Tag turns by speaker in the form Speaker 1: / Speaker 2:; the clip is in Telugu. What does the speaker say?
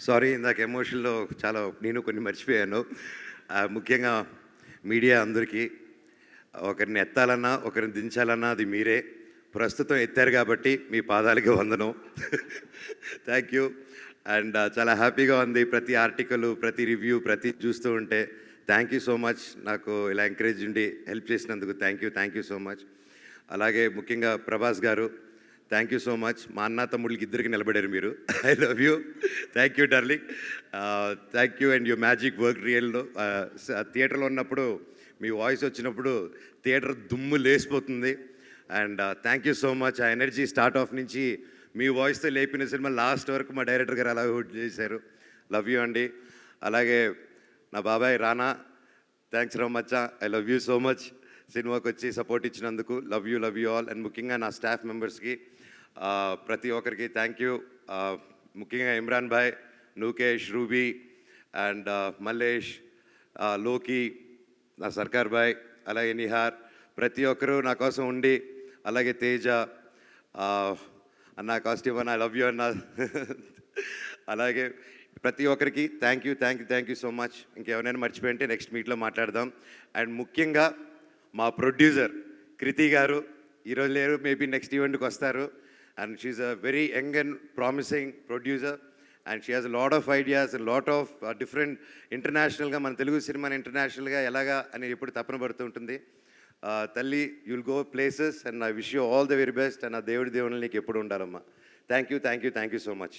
Speaker 1: సారీ ఇందాక ఎమోషన్‌లో చాలా నేను కొన్ని మర్చిపోయాను. ముఖ్యంగా మీడియా అందరికీ ఒకరిని ఎత్తాలన్నా, ఒకరిని దించాలన్నా అది మీరే. ప్రస్తుతం ఎత్తారు కాబట్టి మీ పాదాలకి వందనం. Thank you. అండ్ చాలా హ్యాపీగా ఉంది. ప్రతి ఆర్టికలు, ప్రతి రివ్యూ, ప్రతి చూస్తూ ఉంటే థ్యాంక్ యూ సో మచ్. నాకు ఇలా ఎంకరేజ్ ఉండి హెల్ప్ చేసినందుకు థ్యాంక్ యూ సో మచ్. అలాగే ముఖ్యంగా ప్రభాస్ గారు థ్యాంక్ యూ సో మచ్. మా అన్న తమ్ముళ్ళకి ఇద్దరికి నిలబడారు మీరు. I love you. Thank you darling. Thank you and your magic work రియల్లో. థియేటర్లో ఉన్నప్పుడు మీ వాయిస్ వచ్చినప్పుడు థియేటర్ దుమ్ము లేసిపోతుంది. And thank you so much. ఆ ఎనర్జీ స్టార్ట్ ఆఫ్ నుంచి మీ వాయిస్తో లేపిన సినిమా లాస్ట్ వరకు మా డైరెక్టర్ గారు అలా హోల్డ్ చేశారు. లవ్ యూ అండి. అలాగే నా బాబాయ్ రానా, థ్యాంక్స్ రో much. I love you so much. సినిమాకి వచ్చి సపోర్ట్ ఇచ్చినందుకు లవ్ యూ ఆల్. అండ్ ముఖ్యంగా నా స్టాఫ్ మెంబర్స్కి ప్రతి ఒక్కరికి థ్యాంక్ యూ. ముఖ్యంగా ఇమ్రాన్ భాయ్, నూకేష్, రూబీ అండ్ మల్లేష్, లోకి, నా సర్కార్ భాయ్, అలాగే నిహార్, ప్రతి ఒక్కరూ నా కోసం ఉండి, అలాగే తేజ అన్న కాస్ట్యూమ్ అన్న, ఐ లవ్ యూ అన్న. అలాగే ప్రతి ఒక్కరికి థ్యాంక్ యూ సో మచ్. ఇంకెవరైనా మర్చిపోయింటే నెక్స్ట్ మీట్లో మాట్లాడదాం. అండ్ ముఖ్యంగా మా ప్రొడ్యూసర్ కృతి గారు ఈరోజు లేరు, మేబీ నెక్స్ట్ ఈవెంట్కి వస్తారు. And she's a very young and promising producer and she has lot of ideas and lot of different ఇంటర్నేషనల్గా మన తెలుగు సినిమాని ఇంటర్నేషనల్గా ఎలాగా అని ఎప్పుడు తపన పడుతూ ఉంటుంది. తల్లి, you'll go places and I wish you all the very best. And ఆ దేవుడి దేవుళ్ళు నీకు ఎప్పుడు ఉండాలమ్మా. Thank you so much.